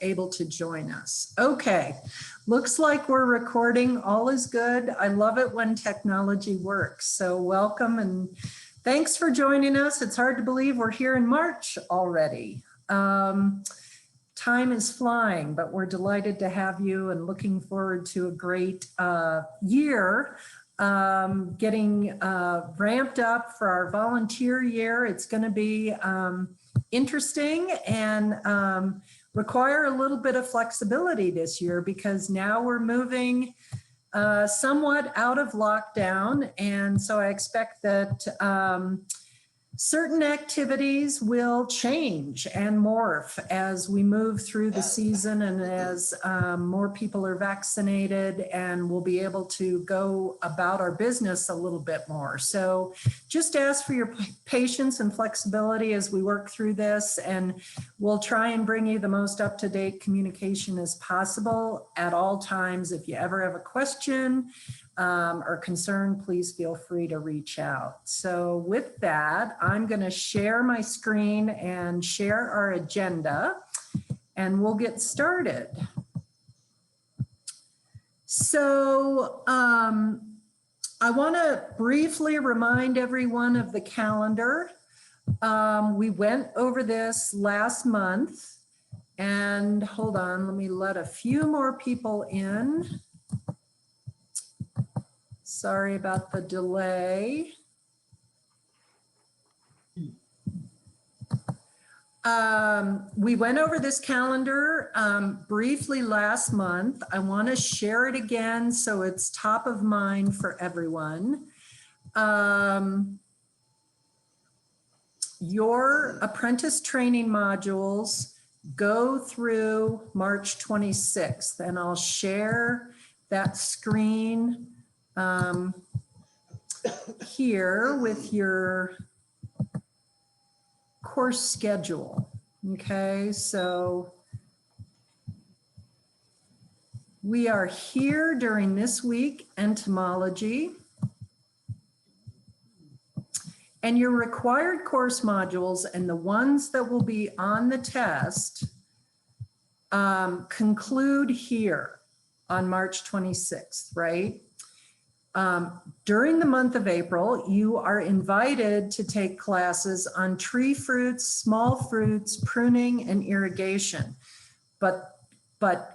able to join us. Okay, looks like we're recording. All is good. I love it when technology works. So welcome and thanks for joining us. It's hard to believe we're here in March already. Time is flying, but we're delighted to have you and looking forward to a great year. Getting ramped up for our volunteer year. It's going to be interesting and require a little bit of flexibility this year because now we're moving somewhat out of lockdown. And so I expect that certain activities will change and morph as we move through the season and as more people are vaccinated, and we'll be able to go about our business a little bit more. So just ask for your patience and flexibility as we work through this, and we'll try and bring you the most up-to-date communication as possible at all times. If you ever have a question or concern, please feel free to reach out. So with that, I'm going to share my screen and share our agenda, and we'll get started. So I want to briefly remind everyone of the calendar. We went over this last month, and hold on, let me let a few more people in. Sorry about the delay. We went over this calendar briefly last month. I want to share it again so it's top of mind for everyone. Your apprentice training modules go through March 26th, and I'll share that screen here with your course schedule. Okay, so we are here during this week, entomology, and your required course modules and the ones that will be on the test conclude here on March 26th, right? During the month of April, you are invited to take classes on tree fruits, small fruits, pruning, and irrigation. But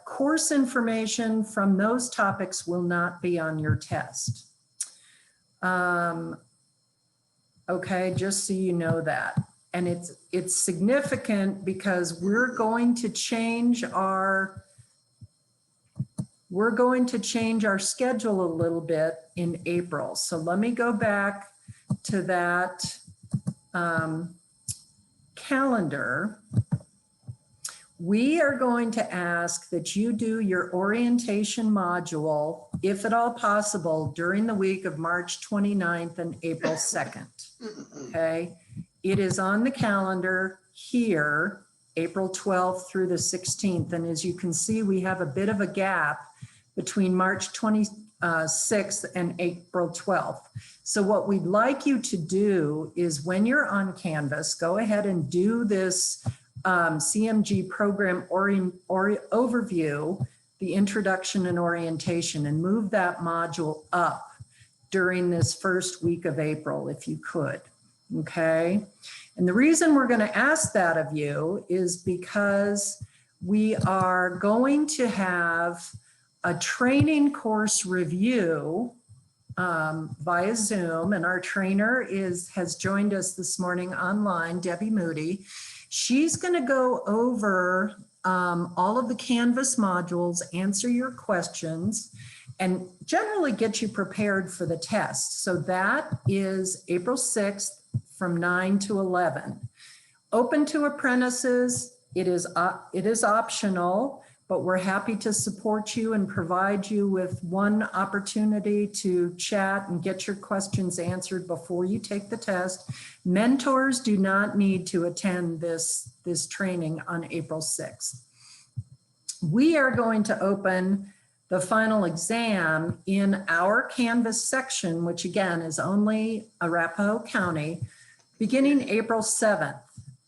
course information from those topics will not be on your test. Okay, just so you know that. And it's significant because we're going to change our schedule a little bit in April. So let me go back to that calendar. We are going to ask that you do your orientation module, if at all possible, during the week of March 29th and April 2nd. Okay, it is on the calendar here, April 12th through the 16th. And as you can see, we have a bit of a gap between March 26th and April 12th. So what we'd like you to do is when you're on Canvas, go ahead and do this CMG program overview, the introduction and orientation, and move that module up during this first week of April, if you could, okay? And the reason we're gonna ask that of you is because we are going to have a training course review via Zoom, and our trainer has joined us this morning online, Debbie Moody. She's going to go over all of the Canvas modules, answer your questions, and generally get you prepared for the test. So that is April 6th from 9 to 11. Open to apprentices. It is optional, but we're happy to support you and provide you with one opportunity to chat and get your questions answered before you take the test. Mentors do not need to attend this training on April 6th. We are going to open the final exam in our Canvas section, which again is only Arapahoe County, beginning April 7th.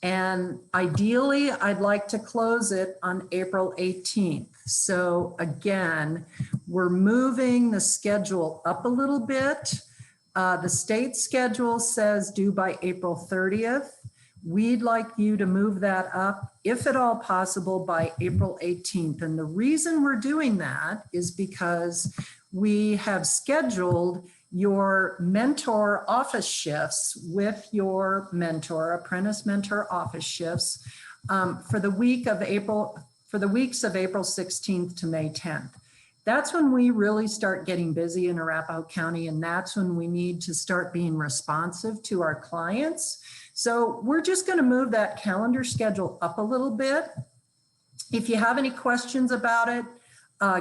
And ideally, I'd like to close it on April 18th. So again, we're moving the schedule up a little bit. The state schedule says due by April 30th. We'd like you to move that up, if at all possible, by April 18th. And the reason we're doing that is because we have scheduled your mentor office shifts with your mentor, apprentice mentor office shifts for the weeks of April 16th to May 10th. That's when we really start getting busy in Arapahoe County, and that's when we need to start being responsive to our clients. So we're just going to move that calendar schedule up a little bit. If you have any questions about it,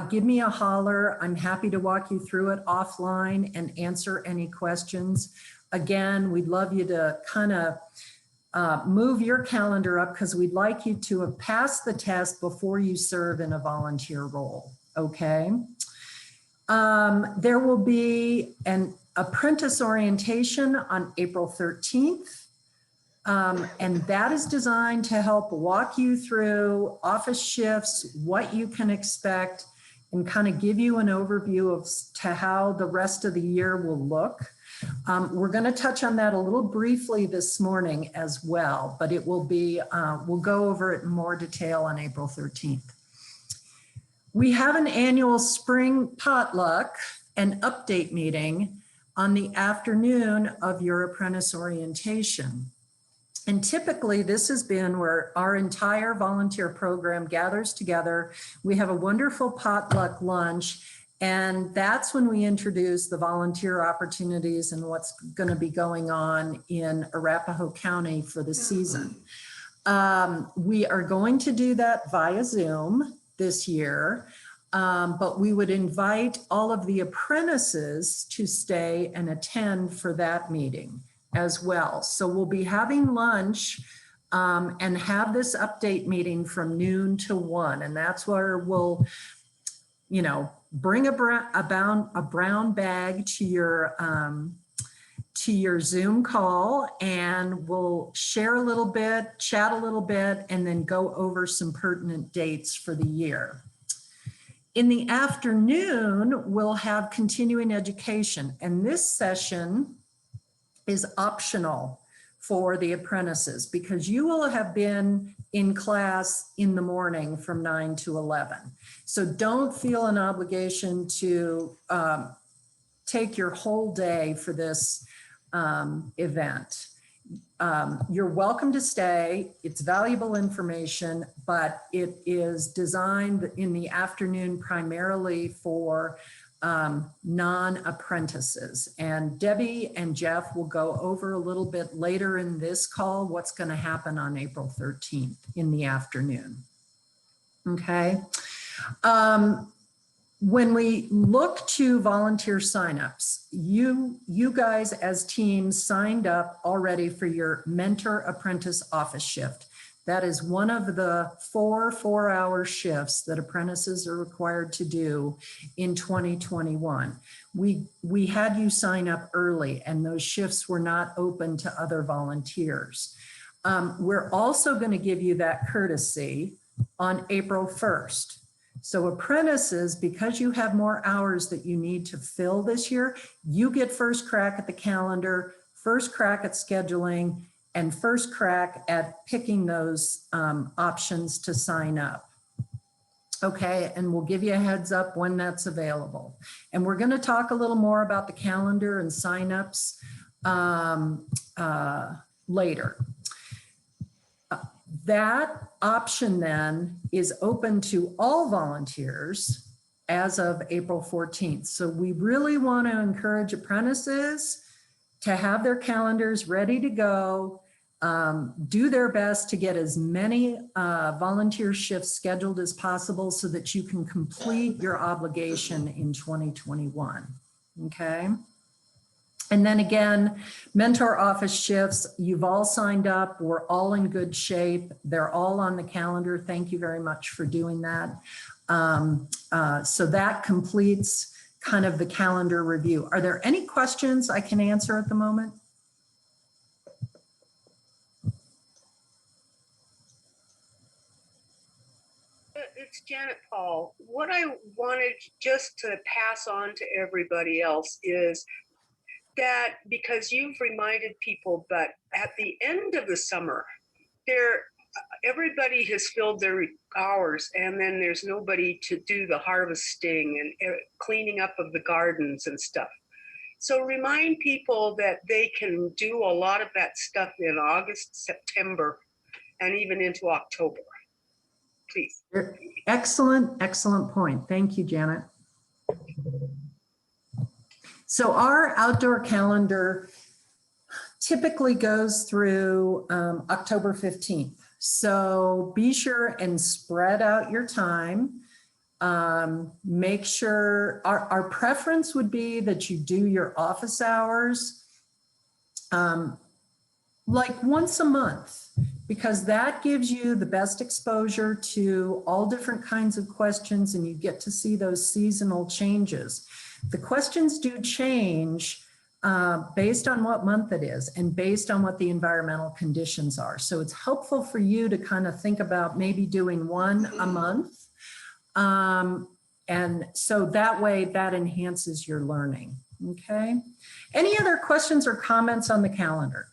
give me a holler. I'm happy to walk you through it offline and answer any questions. Again, we'd love you to kind of move your calendar up because we'd like you to have passed the test before you serve in a volunteer role, okay? There will be an apprentice orientation on April 13th. And that is designed to help walk you through office shifts, what you can expect, and kind of give you an overview of to how the rest of the year will look. We're going to touch on that a little briefly this morning as well, but it will be, we'll go over it in more detail on April 13th. We have an annual spring potluck and update meeting on the afternoon of your apprentice orientation. And typically this has been where our entire volunteer program gathers together. We have a wonderful potluck lunch, and that's when we introduce the volunteer opportunities and what's going to be going on in Arapahoe County for the season. We are going to do that via Zoom this year, but we would invite all of the apprentices to stay and attend for that meeting as well. So we'll be having lunch and have this update meeting from noon to 1. And that's where we'll, you know, bring a brown bag to your Zoom call, and we'll share a little bit, chat a little bit, and then go over some pertinent dates for the year. In the afternoon, we'll have continuing education, and this session is optional for the apprentices because you will have been in class in the morning from 9 to 11. So don't feel an obligation to take your whole day for this event. You're welcome to stay. It's valuable information, but it is designed in the afternoon primarily for non-apprentices. And Debbie and Jeff will go over a little bit later in this call what's going to happen on April 13th in the afternoon. Okay. When we look to volunteer signups, you guys as teams signed up already for your mentor apprentice office shift. That is one of the 4 4-hour shifts that apprentices are required to do in 2021. We had you sign up early, and those shifts were not open to other volunteers. We're also going to give you that courtesy on April 1st. So apprentices, because you have more hours that you need to fill this year, you get first crack at the calendar, first crack at scheduling, and first crack at picking those options to sign up. Okay, and we'll give you a heads up when that's available. And we're gonna talk a little more about the calendar and signups later. That option then is open to all volunteers as of April 14th. So we really want to encourage apprentices to have their calendars ready to go, do their best to get as many volunteer shifts scheduled as possible so that you can complete your obligation in 2021, okay? And then again, mentor office shifts, you've all signed up, we're all in good shape, they're all on the calendar. Thank you very much for doing that. So that completes kind of the calendar review. Are there any questions I can answer at the moment? it's Janet Paul. What I wanted just to pass on to everybody else is that, because you've reminded people, but at the end of the summer, everybody has filled their hours, and then there's nobody to do the harvesting and cleaning up of the gardens and stuff. So remind people that they can do a lot of that stuff in August, September, and even into October. Please. Excellent, excellent point. Thank you, Janet. So our outdoor calendar typically goes through October 15th. So be sure and spread out your time. Make sure our preference would be that you do your office hours like once a month, because that gives you the best exposure to all different kinds of questions, and you get to see those seasonal changes. The questions do change based on what month it is and based on what the environmental conditions are. So it's helpful for you to kind of think about maybe doing one a month. And so that way that enhances your learning. Okay. Any other questions or comments on the calendar?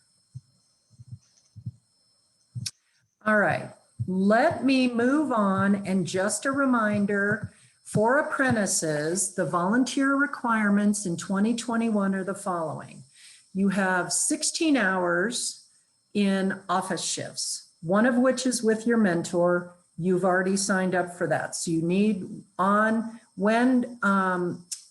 All right, let me move on. And just a reminder, for apprentices, the volunteer requirements in 2021 are the following. You have 16 hours in office shifts, one of which is with your mentor. You've already signed up for that. So you need on when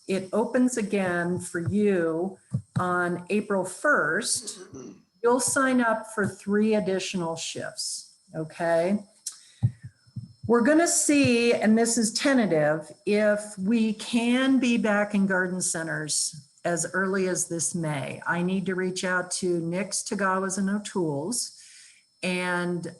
it opens again for you on April 1st, you'll sign up for 3 additional shifts. Okay. We're going to see, and this is tentative, if we can be back in garden centers as early as this May. I need to reach out to Nick's, Tagawa's, and O'Toole's and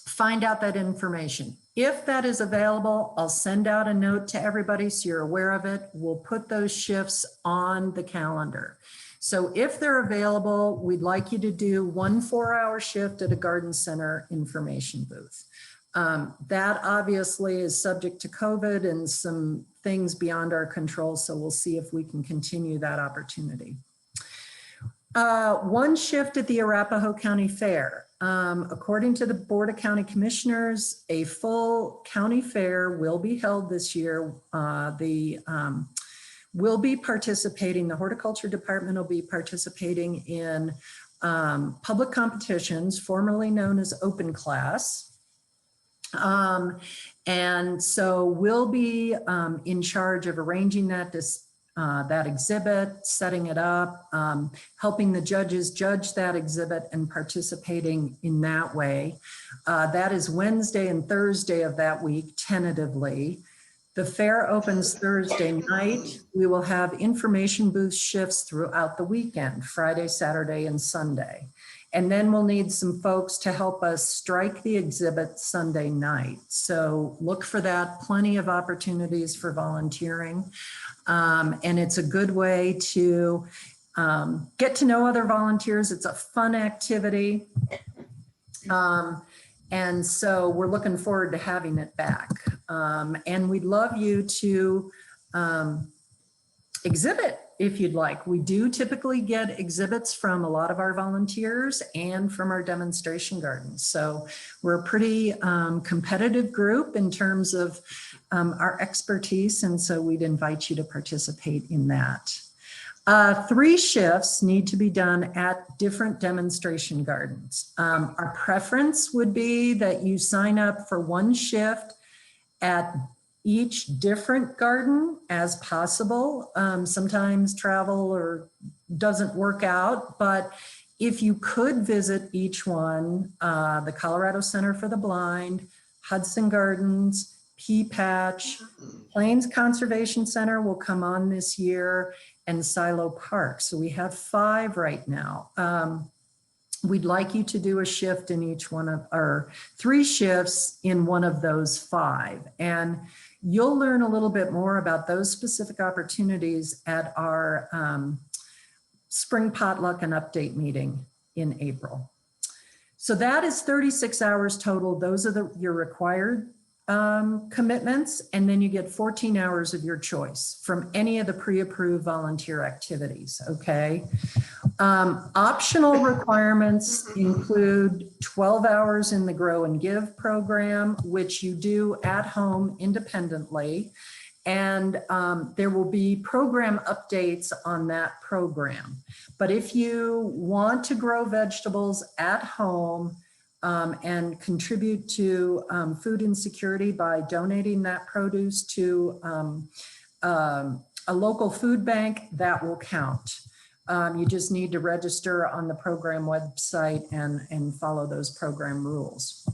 find out that information. If that is available, I'll send out a note to everybody so you're aware of it. We'll put those shifts on the calendar. So if they're available, we'd like you to do 1 4-hour shift at a garden center information booth. That obviously is subject to COVID and some things beyond our control. So we'll see if we can continue that opportunity. 1 shift at the Arapahoe County Fair. According to the Board of County Commissioners, a full county fair will be held this year. Will be participating, the horticulture department will be participating in public competitions, formerly known as open class. And so we'll be in charge of arranging that exhibit, setting it up, helping the judges judge that exhibit and participating in that way. That is Wednesday and Thursday of that week, tentatively. The fair opens Thursday night. We will have information booth shifts throughout the weekend, Friday, Saturday, and Sunday. And then we'll need some folks to help us strike the exhibit Sunday night. So look for that, plenty of opportunities for volunteering. And it's a good way to get to know other volunteers. It's a fun activity. And so we're looking forward to having it back. And we'd love you to exhibit if you'd like. We do typically get exhibits from a lot of our volunteers and from our demonstration gardens. So we're a pretty competitive group in terms of our expertise. And so we'd invite you to participate in that. 3 shifts need to be done at different demonstration gardens. Our preference would be that you sign up for 1 shift at each different garden as possible. Sometimes travel or doesn't work out, but if you could visit each one, the Colorado Center for the Blind, Hudson Gardens, Pea Patch, Plains Conservation Center will come on this year, and Silo Park. So we have 5 right now. We'd like you to do a shift in each one of, or 3 shifts in one of those 5. And you'll learn a little bit more about those specific opportunities at our spring potluck and update meeting in April. So that is 36 hours total. Those are your required commitments, and then you get 14 hours of your choice from any of the pre-approved volunteer activities, okay? Optional requirements include 12 hours in the Grow and Give program, which you do at home independently. And there will be program updates on that program. But if you want to grow vegetables at home and contribute to food insecurity by donating that produce to a local food bank, that will count. You just need to register on the program website and follow those program rules.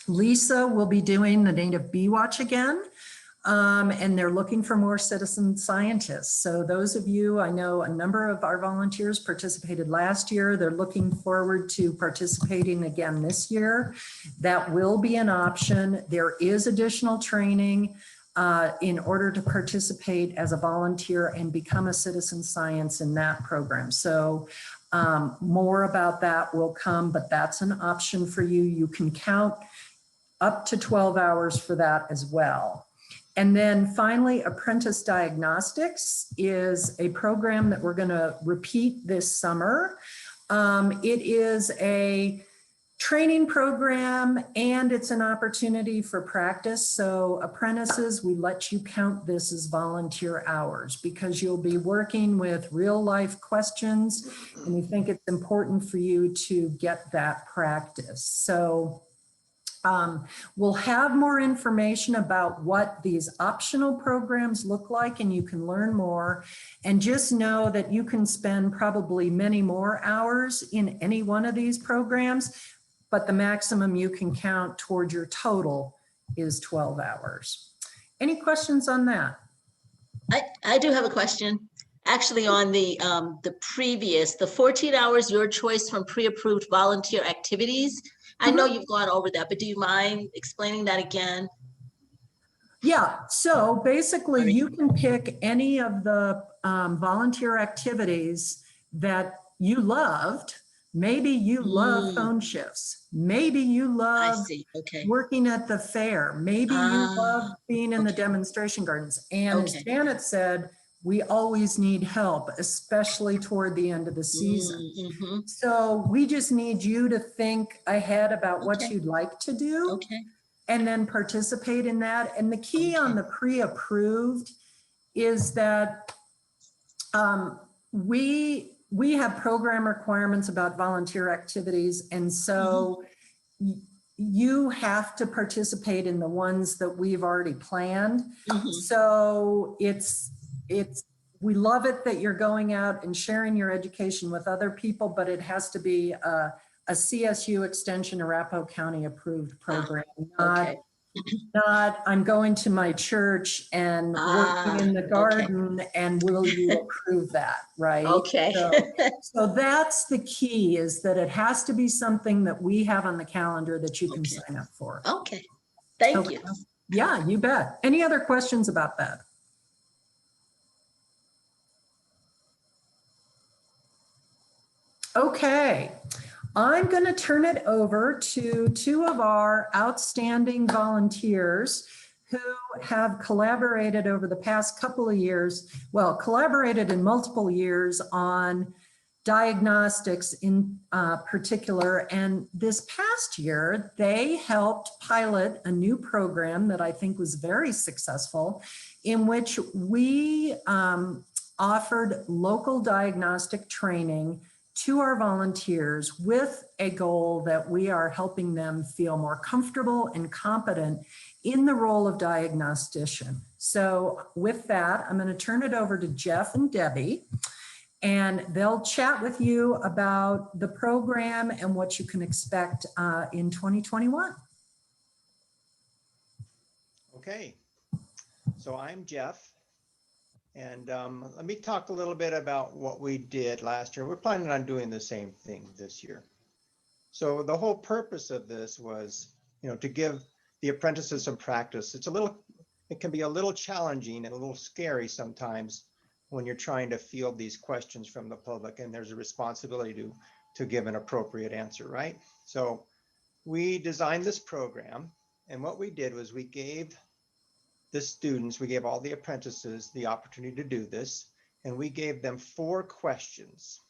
Lisa will be doing the Native Bee Watch again. And they're looking for more citizen scientists. So those of you, I know a number of our volunteers participated last year. They're looking forward to participating again this year. That will be an option. There is additional training in order to participate as a volunteer and become a citizen science in that program. So more about that will come, but that's an option for you. You can count up to 12 hours for that as well. And then finally, Apprentice Diagnostics is a program that we're going to repeat this summer. It is a training program and it's an opportunity for practice. So apprentices, we let you count this as volunteer hours because you'll be working with real life questions and we think it's important for you to get that practice. So we'll have more information about what these optional programs look like and you can learn more. And just know that you can spend probably many more hours in any one of these programs, but the maximum you can count toward your total is 12 hours. Any questions on that? I do have a question. Actually, on the previous, the 14 hours, your choice from pre-approved volunteer activities. I know you've gone over that, but do you mind explaining that again? Yeah, so basically you can pick any of the volunteer activities that you loved. Maybe you love phone shifts. Maybe you love working at the fair. Maybe you love being in the demonstration gardens. And as Janet said, we always need help, especially toward the end of the season. So we just need you to think ahead about what you'd like to do and then participate in that. And the key on the pre-approved is that we have program requirements about volunteer activities. And so you have to participate in the ones that we've already planned. So we love it that you're going out and sharing your education with other people, but it has to be a CSU extension, Arapahoe County approved program, not I'm going to my church and working in the garden and will you approve that, right? So that's the key, is that it has to be something that we have on the calendar that you can sign up for. Thank you. Yeah, you bet. Any other questions about that? Okay, I'm going to turn it over to two of our outstanding volunteers who have collaborated over the past couple of years, well, collaborated in multiple years on diagnostics in particular. And this past year, they helped pilot a new program that I think was very successful, in which we offered local diagnostic training to our volunteers with a goal that we are helping them feel more comfortable and competent in the role of diagnostician. So with that, I'm going to turn it over to Jeff and Debbie, and they'll chat with you about the program and what you can expect in 2021. Okay, so I'm Jeff. And let me talk a little bit about what we did last year. We're planning on doing the same thing this year. So the whole purpose of this was, to give the apprentices some practice. It can be a little challenging and a little scary sometimes when you're trying to field these questions from the public, and there's a responsibility to give an appropriate answer, right? So we designed this program, And what we did was we gave the students, we gave all the apprentices the opportunity to do this, and we gave them 4 questions.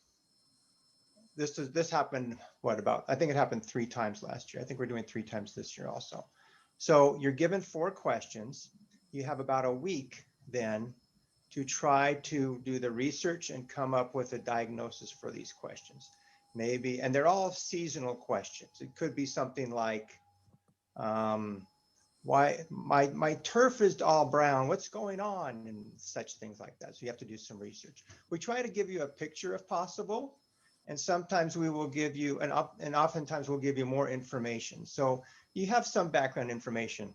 This happened, I think it happened 3 times last year. I think we're doing 3 times this year also. So you're given 4 questions. You have about a week then to try to do the research and come up with a diagnosis for these questions. Maybe, and they're all seasonal questions. It could be something like, why my turf is all brown, what's going on, and such things like that. So you have to do some research. We try to give you a picture if possible, and sometimes we will give you and oftentimes we'll give you more information, so you have some background information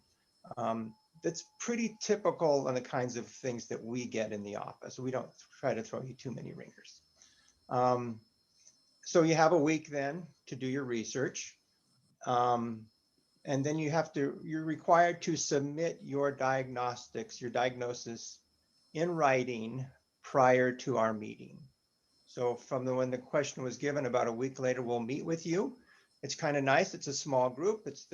that's pretty typical on the kinds of things that we get in the office. We don't try to throw you too many ringers. So you have a week then to do your research. And then you're required to submit your diagnosis in writing prior to our meeting. So when the question was given, about a week later, we'll meet with you. It's kind of nice. It's a small group. It's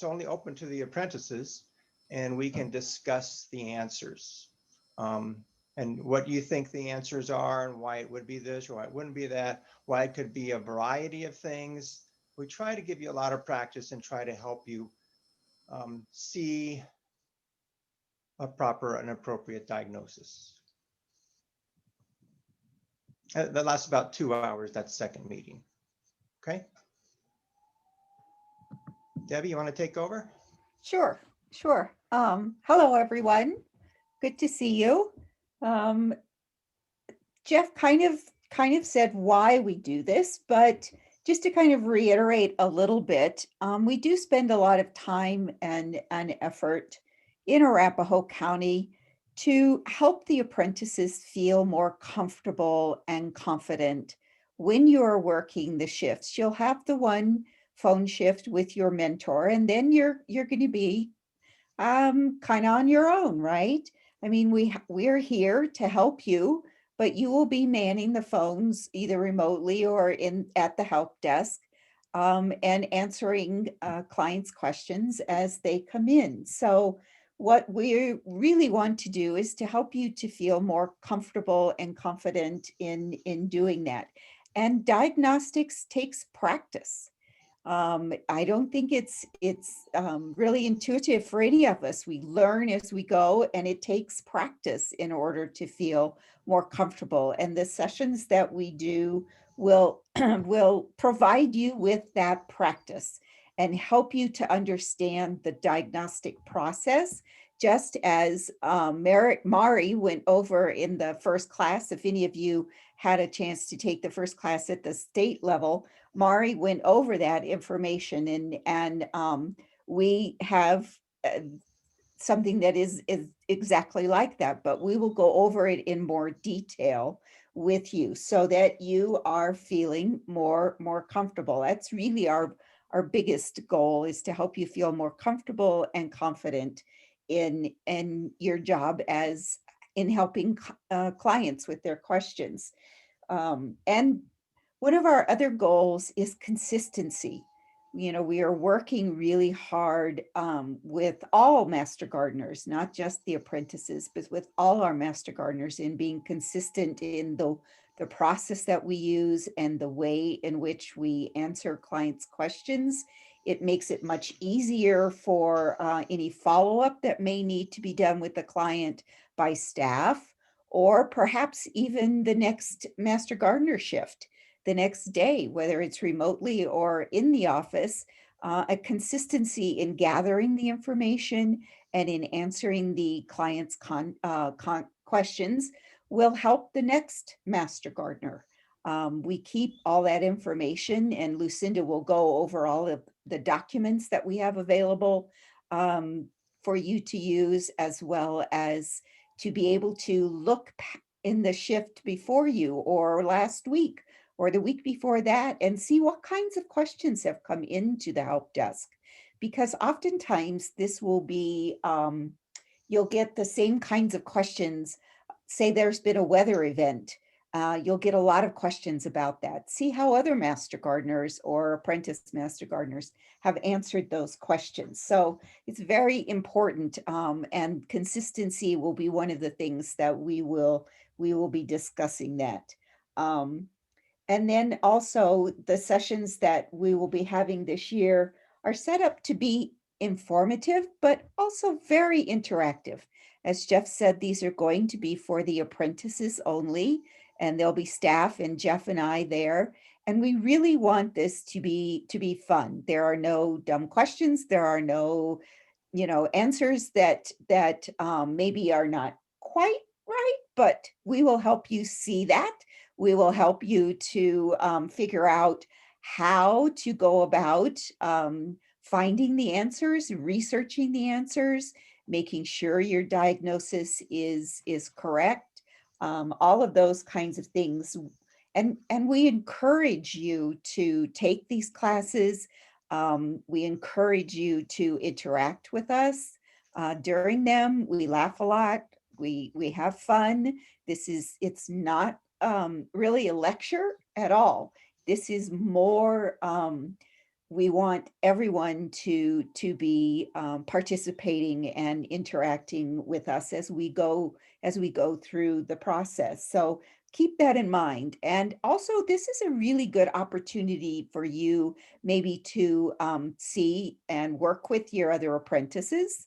only open to the apprentices, and we can discuss the answers. And what you think the answers are, and why it would be this or why it wouldn't be that, why it could be a variety of things. We try to give you a lot of practice and try to help you see a proper and appropriate diagnosis. That lasts about 2 hours, that second meeting. Okay. Debbie, you want to take over? Sure. Hello, everyone. Good to see you. Jeff kind of said why we do this, but just to kind of reiterate a little bit, we do spend a lot of time and effort in Arapahoe County to help the apprentices feel more comfortable and confident when you're working the shifts. You'll have the one phone shift with your mentor, and then you're going to be kind of on your own, right? I mean, we're here to help you, but you will be manning the phones either remotely or at the help desk, and answering clients' questions as they come in. So what we really want to do is to help you to feel more comfortable and confident in doing that. And diagnostics takes practice. I don't think it's really intuitive for any of us. We learn as we go, and it takes practice in order to feel more comfortable. And the sessions that we do will will provide you with that practice and help you to understand the diagnostic process, just as Mari went over in the first class. If any of you had a chance to take the first class at the state level, Mari went over that information, and we have something that is exactly like that, but we will go over it in more detail with you so that you are feeling more comfortable. That's really our biggest goal, is to help you feel more comfortable and confident in your job as in helping clients with their questions. And one of our other goals is consistency. You know, we are working really hard with all master gardeners, not just the apprentices, but with all our master gardeners, in being consistent in the process that we use and the way in which we answer clients' questions. It makes it much easier for any follow-up that may need to be done with the client by staff, or perhaps even the next master gardener shift the next day, whether it's remotely or in the office. A consistency in gathering the information and in answering the client's questions will help the next master gardener. We keep all that information, and Lucinda will go over all of the documents that we have available for you to use, as well as to be able to look in the shift before you, or last week, or the week before that, and see what kinds of questions have come into the help desk. Because oftentimes this will be, you'll get the same kinds of questions. Say there's been a weather event You'll get a lot of questions about that. See how other master gardeners or apprentice master gardeners have answered those questions. So it's very important, and consistency will be one of the things that we will be discussing that. And then also the sessions that we will be having this year are set up to be informative, but also very interactive. As Jeff said, these are going to be for the apprentices only, and there'll be staff and Jeff and I there. And we really want this to be fun. There are no dumb questions. There are no, answers that maybe are not quite right, but we will help you see that. We will help you to figure out how to go about finding the answers, researching the answers, making sure your diagnosis is correct, all of those kinds of things. And we encourage you to take these classes. We encourage you to interact with us during them. We laugh a lot. We have fun. It's not really a lecture at all. This is more, we want everyone to be participating and interacting with us as we go through the process. So keep that in mind. And also, this is a really good opportunity for you maybe to see and work with your other apprentices,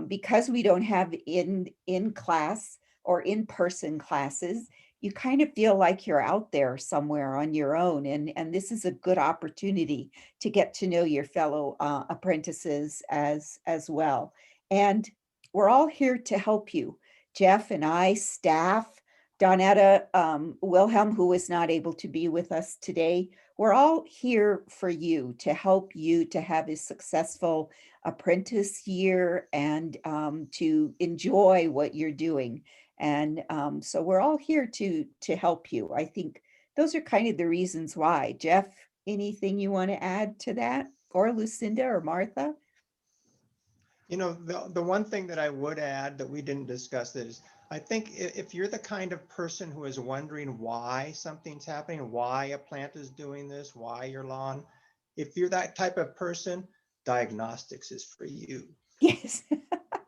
because we don't have in class or in-person classes. You kind of feel like you're out there somewhere on your own. And this is a good opportunity to get to know your fellow apprentices as well. And we're all here to help you. Jeff and I, staff, Donetta, Wilhelm, who was not able to be with us today, we're all here for you, to help you to have a successful apprentice year and to enjoy what you're doing. And so we're all here to help you. I think those are kind of the reasons why. Jeff, anything you want to add to that? Or Lucinda or Martha? The one thing that I would add that we didn't discuss is, I think if you're the kind of person who is wondering why something's happening, why a plant is doing this, why your lawn, if you're that type of person, diagnostics is for you. Yes,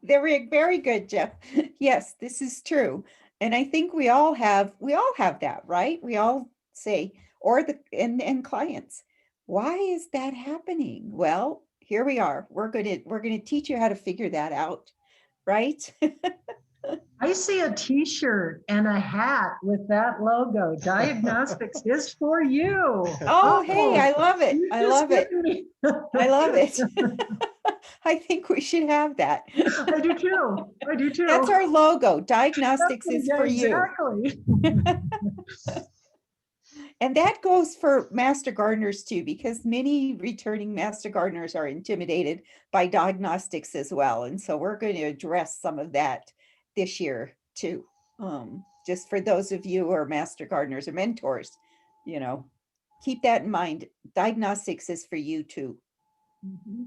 they're very good, Jeff. Yes, this is true. And I think we all have that, right? We all say, or and clients, why is that happening? Well, here we are. We're gonna teach you how to figure that out, right? I see a t-shirt and a hat with that logo. Diagnostics is for you. Oh, hey, I love it. you I just love it. gave me- I love it. I think we should have that. I do too. I do too. That's our logo. Diagnostics is Yeah, for you. exactly. And that goes for master gardeners too, because many returning master gardeners are intimidated by diagnostics as well. And so we're going to address some of that this year too. Just for those of you who are master gardeners or mentors, keep that in mind. Diagnostics is for you too. Mhm.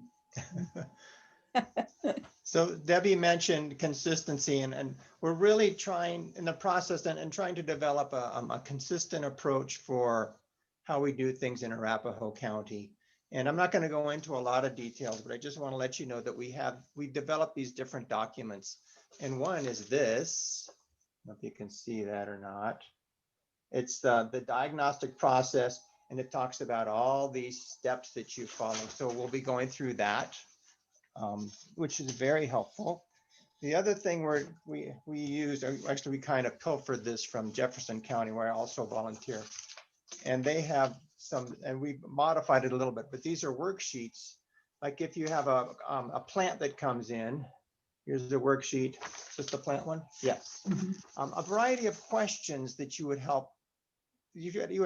So Debbie mentioned consistency, and we're really trying in the process and trying to develop a consistent approach for how we do things in Arapahoe County. And I'm not going to go into a lot of details, but I just want to let you know that we developed these different documents. And one is this, I don't know if you can see that or not. It's the diagnostic process, and it talks about all these steps that you follow. So we'll be going through that. Which is very helpful. The other thing we use, actually we kind of pilfered this from Jefferson County, where I also volunteer, and they have some, and we modified it a little bit, but these are worksheets. Like if you have a plant that comes in, here's the worksheet. Is this the plant one? Yes. A variety of questions that you would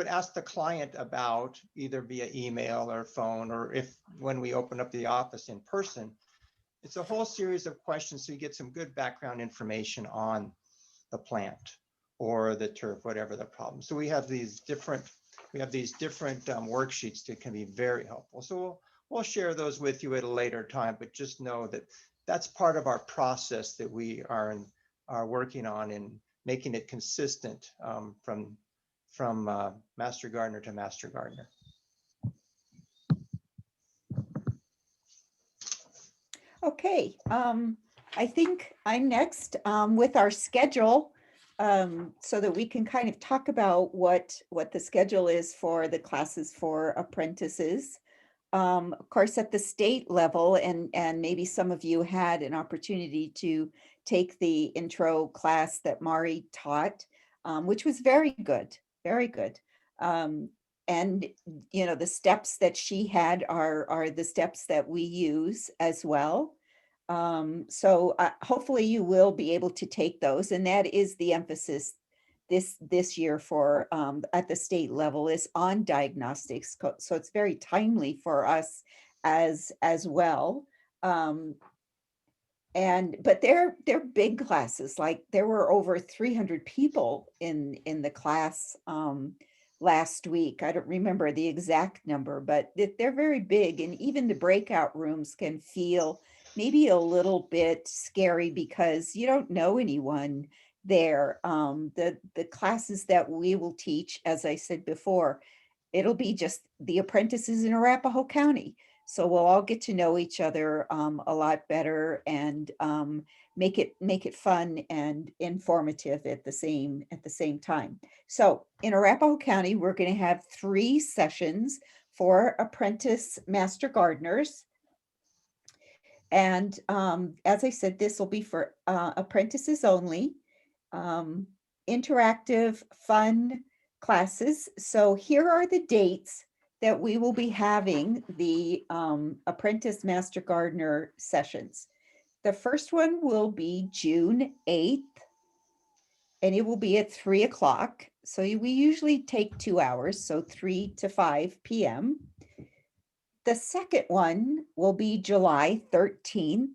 ask the client about, either via email or phone, or when we open up the office in person. It's a whole series of questions, so you get some good background information on the plant or the turf, whatever the problem. So we have these different worksheets that can be very helpful. So we'll share those with you at a later time, but just know that that's part of our process that we are working on in making it consistent from from master gardener to master gardener. Okay, I think I'm next with our schedule, so that we can kind of talk about what the schedule is for the classes for apprentices. Of course, at the state level, and maybe some of you had an opportunity to take the intro class that Mari taught, which was very good, very good. And you know, the steps that she had are the steps that we use as well. So hopefully you will be able to take those, and that is the emphasis this year for at the state level, is on diagnostics. So it's very timely for us as well. But they're big classes. Like, there were over 300 people in the class last week. I don't remember the exact number, but they're very big, and even the breakout rooms can feel maybe a little bit scary because you don't know anyone there. The classes that we will teach, as I said before, it'll be just the apprentices in Arapahoe County. So we'll all get to know each other a lot better, and make it fun and informative at the same time. So in Arapahoe County, we're going to have 3 sessions for apprentice master gardeners. And as I said, this will be for apprentices only, interactive, fun classes. So here are the dates that we will be having the apprentice master gardener sessions. The first one will be June 8th, and it will be at 3 o'clock. So we usually take 2 hours, so 3 to 5 p.m. The second one will be July 13th.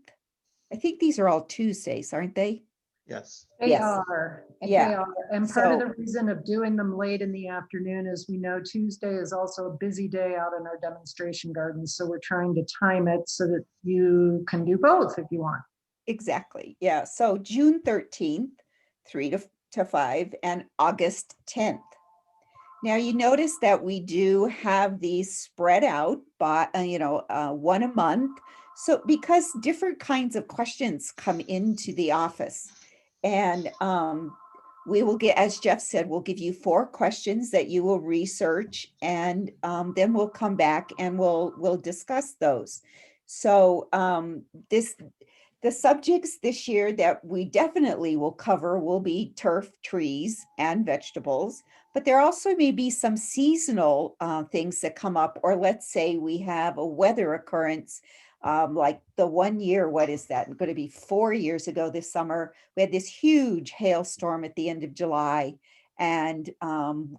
I think these are all Tuesdays, aren't they? Yes. They Yes. are. Yeah. They are. And part of So- the reason of doing them late in the afternoon is we know Tuesday is also a busy day out in our demonstration gardens. So we're trying to time it so that you can do both if you want. Exactly. Yeah. So June 13th, 3 to 5, and August 10th. Now you notice that we do have these spread out by, one a month. So because different kinds of questions come into the office, and we will get, as Jeff said, we'll give you 4 questions that you will research, and then we'll come back and we'll discuss those. So the subjects this year that we definitely will cover will be turf, trees, and vegetables, but there also may be some seasonal things that come up, or let's say we have a weather occurrence, like the one year, what is that? Going to be 4 years ago this summer, we had this huge hailstorm at the end of July, and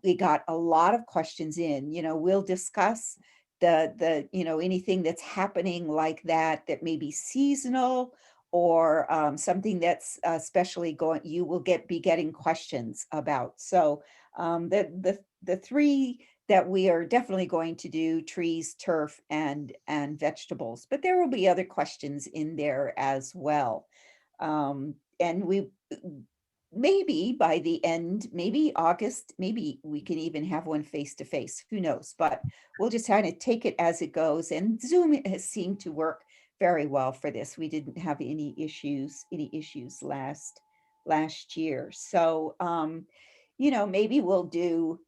we got a lot of questions in. We'll discuss anything that's happening like that may be seasonal, or something that's especially you will be getting questions about. So the 3 that we are definitely going to do: trees, turf, and vegetables, but there will be other questions in there as well. And we maybe by the end, maybe August, maybe we can even have one face to face, who knows, but we'll just kind of take it as it goes. And Zoom has seemed to work very well for this. We didn't have any issues last year. So maybe we'll do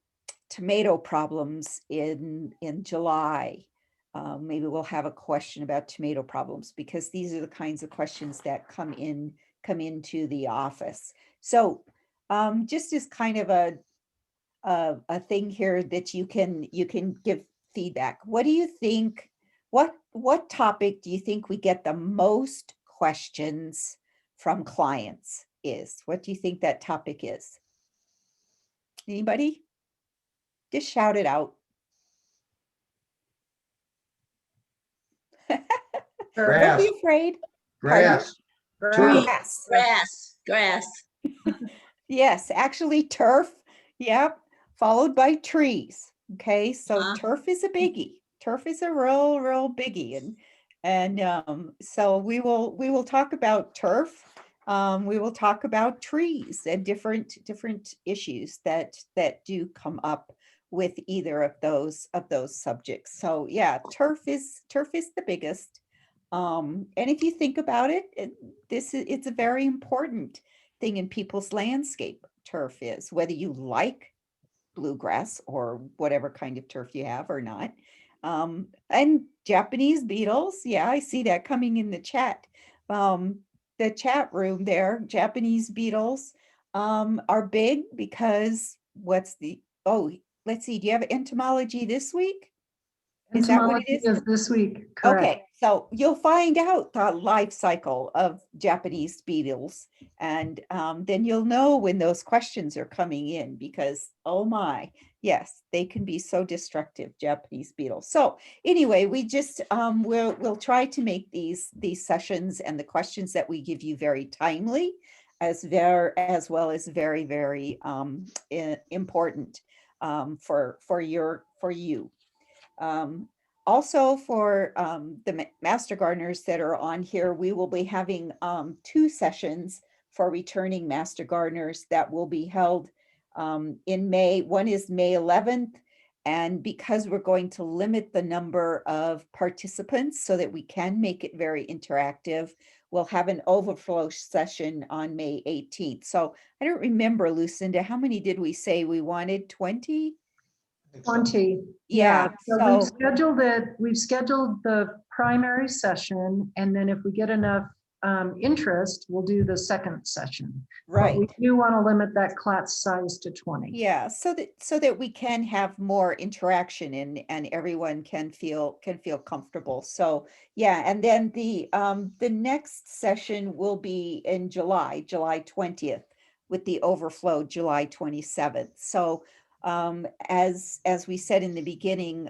tomato problems in July. Maybe we'll have a question about tomato problems, because these are the kinds of questions that come into the office. So just as kind of a thing here that you can give feedback. What do you think? What topic do you think we get the most questions from clients is? What do you think that topic is? Anybody? Just shout it out. Don't be afraid. Grass. Pardon? Grass. Grass. Yes, actually turf. Yep. Followed by trees. Okay. So Uh-huh. turf is a biggie. Turf is a real biggie. And so we will talk about turf. We will talk about trees and different issues that do come up with either of those subjects. So yeah, turf is the biggest. And if you think about it, it's a very important thing in people's landscape. Turf is, whether you like bluegrass or whatever kind of turf you have or not. And Japanese beetles, yeah, I see that coming in the chat. The chat room there, Japanese beetles are big because let's see, do you have entomology this week? Is that what it Entomology is? is this week, correct? Okay, so you'll find out the life cycle of Japanese beetles, and then you'll know when those questions are coming in because, oh my, yes, they can be so destructive, Japanese beetles. So anyway, we just we'll try to make these sessions and the questions that we give you very timely, as well as very important for you. Also for the Master Gardeners that are on here, we will be having 2 sessions for returning Master Gardeners that will be held in May. One is May 11th. And because we're going to limit the number of participants so that we can make it very interactive, we'll have an overflow session on May 18th. So I don't remember, Lucinda, how many did we say we wanted? 20? I think so. 20. Yeah, So so- we've scheduled it. We've scheduled the primary session, and then if we get enough interest, we'll do the second session. Right. But we do want to limit that class size to 20. Yeah, so that we can have more interaction and everyone can feel comfortable. So yeah, and then the next session will be in July 20th, with the overflow July 27th. So as we said in the beginning,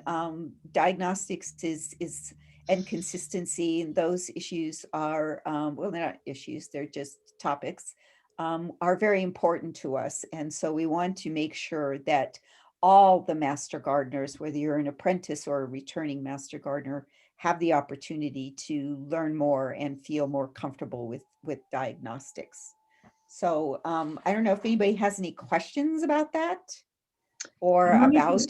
diagnostics is and consistency, and those issues are well, they're not issues, they're just topics. Are very important to us. And so we want to make sure that all the Master Gardeners, whether you're an apprentice or a returning Master Gardener, have the opportunity to learn more and feel more comfortable with diagnostics. So I don't know if anybody has any questions about that or Let me about.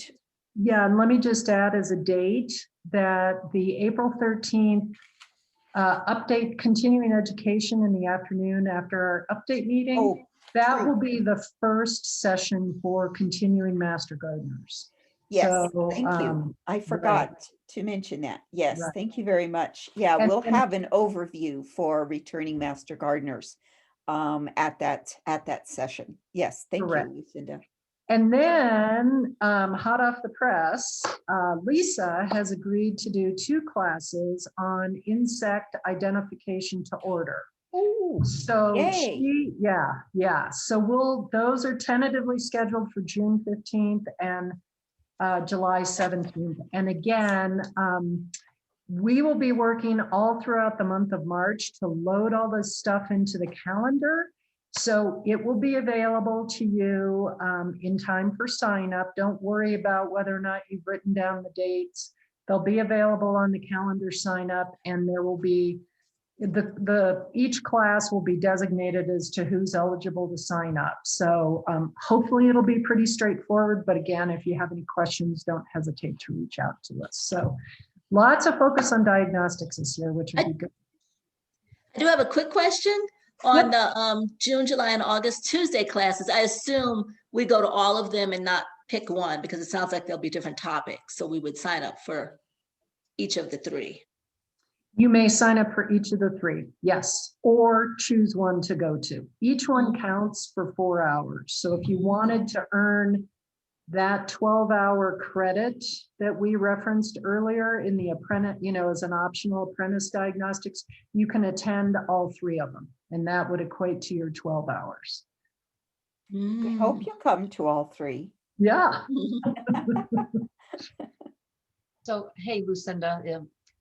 Yeah, and let me just add as a date that the April 13th update continuing education in the afternoon after our update meeting. Oh, that true. will be the first session for continuing Master Gardeners. Yes, So, thank you. I forgot to mention that. Yes, Right. thank you very much. Yeah, And- we'll have an overview for returning Master Gardeners at that session. Yes, thank Correct. you, Lucinda. And then, hot off the press, Lisa has agreed to do 2 classes on insect identification to order. Oh, So yay. So those are tentatively scheduled for June 15th and July 17th. And again, we will be working all throughout the month of March to load all this stuff into the calendar. So it will be available to you in time for sign up. Don't worry about whether or not you've written down the dates. They'll be available on the calendar sign up, and there will be each class will be designated as to who's eligible to sign up. So hopefully it'll be pretty straightforward. But again, if you have any questions, don't hesitate to reach out to us. So lots of focus on diagnostics this year, which would be good. I do have a quick question on the June, July, and August Tuesday classes. I assume we go to all of them and not pick one, because it sounds like there'll be different topics. So we would sign up for each of the 3. You may sign up for each of the 3, yes, or choose one to go to. Each one counts for 4 hours. So if you wanted to earn that 12-hour credit that we referenced earlier in the apprentice, as an optional apprentice diagnostics, you can attend all 3 of them, and that would equate to your 12 hours. I hope you come to all 3. Yeah. So, hey, Lucinda,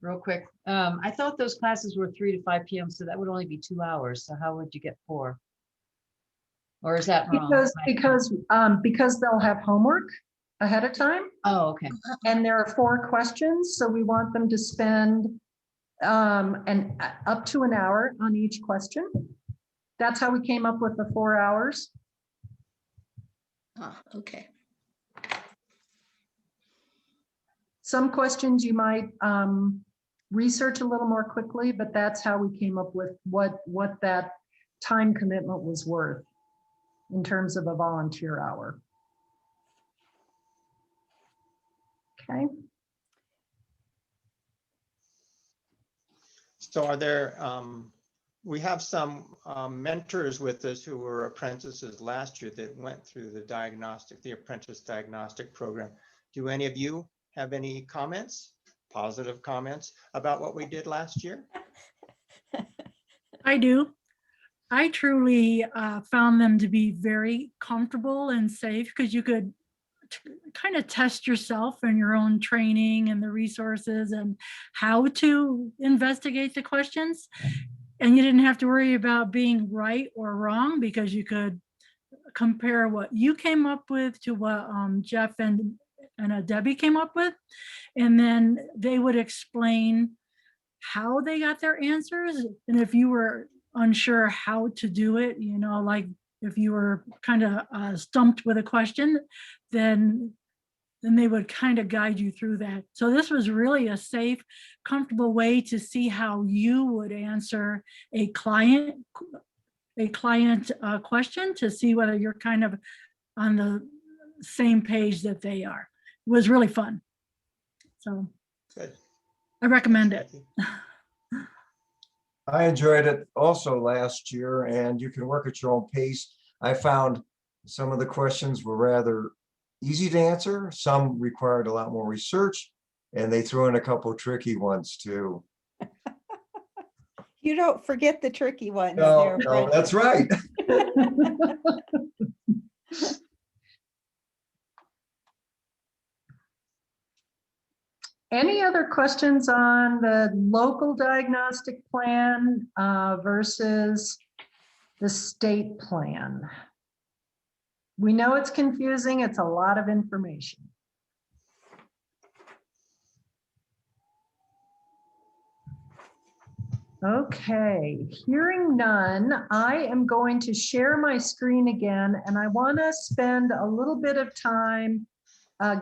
real quick. I thought those classes were 3 to 5 p.m., so that would only be 2 hours. So how would you get 4? Or is that wrong? Because they'll have homework ahead of time, Oh, okay. and there are 4 questions, so we want them to spend up to an hour on each question. that's how we came up with the 4 hours. Ah, okay. Some questions you might research a little more quickly, but that's how we came up with what that time commitment was worth in terms of a volunteer hour. Okay. So are there, we have some mentors with us who were apprentices last year that went through the apprentice diagnostic program. Do any of you have any comments, positive comments about what we did last year? I do. I truly found them to be very comfortable and safe because you could kind of test yourself and your own training and the resources and how to investigate the questions. And you didn't have to worry about being right or wrong because you could compare what you came up with to what Jeff and Debbie came up with. And then they would explain how they got their answers. And if you were unsure how to do it, you know, like if you were kind of stumped with a question, then they would kind of guide you through that. So this was really a safe, comfortable way to see how you would answer a client question, to see whether you're kind of on the same page that they are. It was really fun. So Good. I recommend it. I enjoyed it also last year, and you can work at your own pace. I found some of the questions were rather easy to answer. Some required a lot more research, and they threw in a couple tricky ones too. You don't forget the tricky ones. No, there, no, Brent. that's right. Any other questions on the local diagnostic plan versus the state plan? We know it's confusing. It's a lot of information. Okay, hearing none, I am going to share my screen again, and I want to spend a little bit of time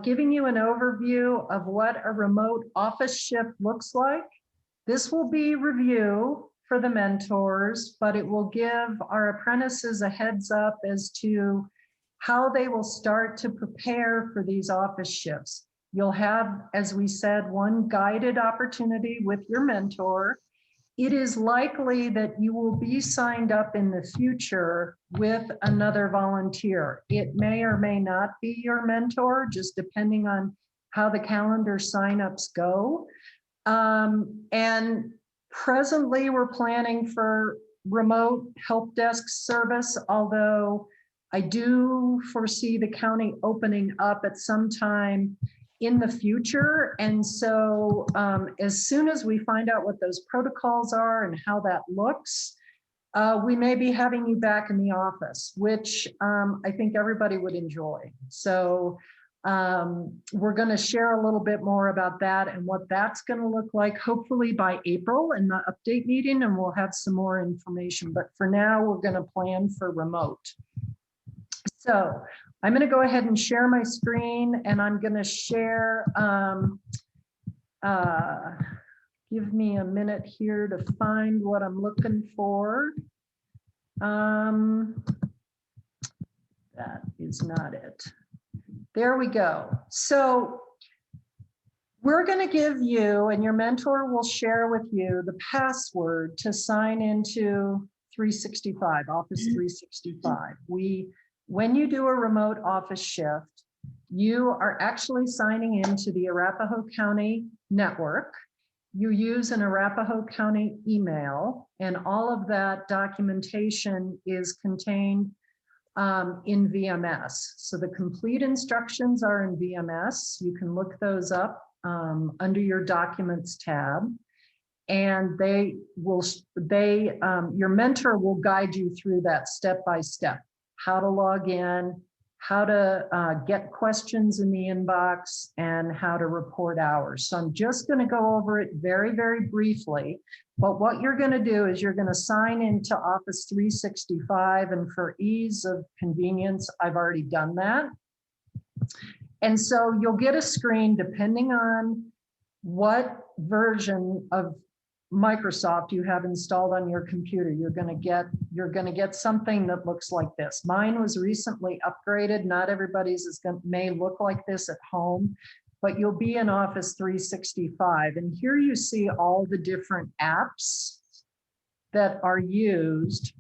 giving you an overview of what a remote office shift looks like. This will be review for the mentors, but it will give our apprentices a heads up as to how they will start to prepare for these office shifts. You'll have, as we said, one guided opportunity with your mentor. It is likely that you will be signed up in the future with another volunteer. It may or may not be your mentor, just depending on how the calendar signups go. And presently we're planning for remote help desk service, although I do foresee the county opening up at some time in the future. And so as soon as we find out what those protocols are and how that looks, we may be having you back in the office, which I think everybody would enjoy. So we're going to share a little bit more about that and what that's going to look like, hopefully by April in the update meeting, and we'll have some more information. But for now, we're going to plan for remote. So I'm going to go ahead and share my screen, and I'm going to share, give me a minute here to find what I'm looking for. That is not it. There we go. So we're going to give you, and your mentor will share with you, the password to sign into 365, Office 365. When you do a remote office shift, you are actually signing into the Arapahoe County network. You use an Arapahoe County email, and all of that documentation is contained in VMS. So the complete instructions are in VMS. You can look those up under your Documents tab, and your mentor will guide you through that step by step. How to log in, how to get questions in the inbox, and how to report hours. So I'm just going to go over it very, very briefly. But what you're going to do is you're going to sign into Office 365. And for ease of convenience, I've already done that. And so you'll get a screen depending on what version of Microsoft you have installed on your computer. You're going to get something that looks like this. Mine was recently upgraded. Not everybody's may look like this at home, but you'll be in Office 365. And here you see all the different apps that are used,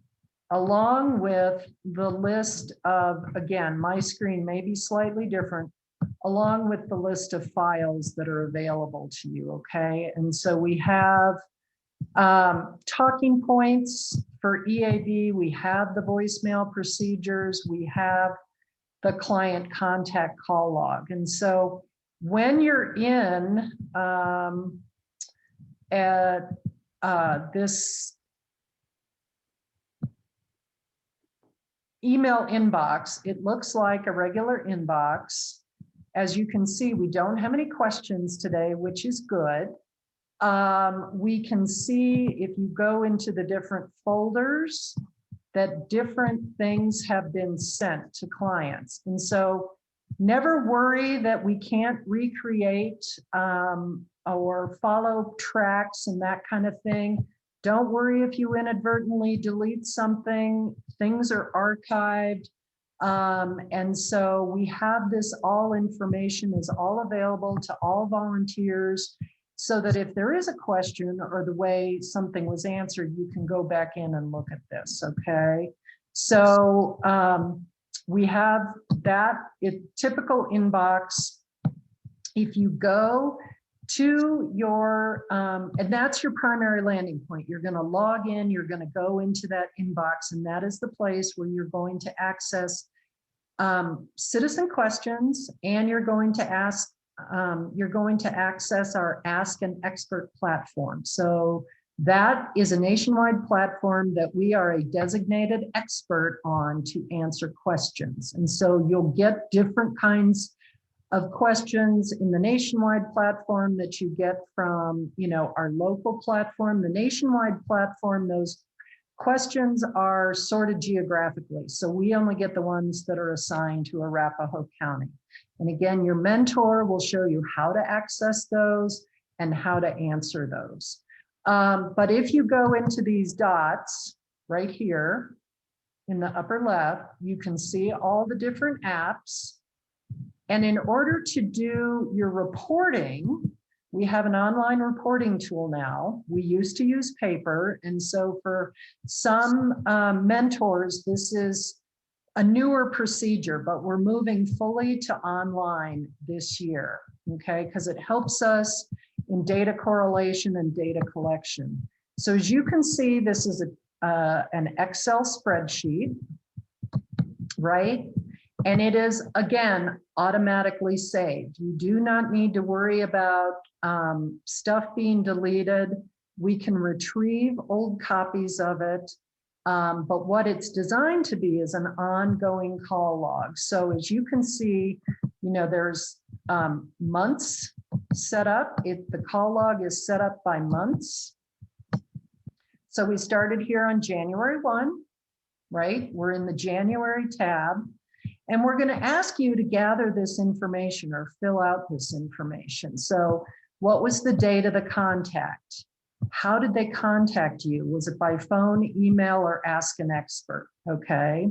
along with the list of, again, my screen may be slightly different, along with the list of files that are available to you, okay? And so we have talking points for EAD, we have the voicemail procedures, we have the client contact call log. And so when you're in this email inbox, it looks like a regular inbox. As you can see, we don't have any questions today, which is good. We can see if you go into the different folders that different things have been sent to clients. And so never worry that we can't recreate or follow tracks and that kind of thing. Don't worry if you inadvertently delete something. Things are archived. And so we have this, all information is all available to all volunteers, so that if there is a question or the way something was answered, you can go back in and look at this, okay? So we have that typical inbox. If you go to your, and that's your primary landing point, you're gonna log in, you're gonna go into that inbox, and that is the place where you're going to access citizen questions, and you're going to access our Ask an Expert platform. So that is a nationwide platform that we are a designated expert on to answer questions. And so you'll get different kinds of questions in the nationwide platform that you get from, our local platform. The nationwide platform, those questions are sorted geographically. So we only get the ones that are assigned to Arapahoe County. And again, your mentor will show you how to access those and how to answer those. But if you go into these dots right here in the upper left, you can see all the different apps. And in order to do your reporting, we have an online reporting tool now. We used to use paper. And so for some mentors, this is a newer procedure, but we're moving fully to online this year, okay? Because it helps us in data correlation and data collection. So as you can see, this is an Excel spreadsheet, right? And it is, again, automatically saved. You do not need to worry about stuff being deleted. We can retrieve old copies of it. But what it's designed to be is an ongoing call log. So as you can see, there's months set up. The call log is set up by months. So we started here on January 1, right? We're in the January tab. And we're going to ask you to gather this information or fill out this information. So what was the date of the contact? How did they contact you? Was it by phone, email, or Ask an Expert? Okay.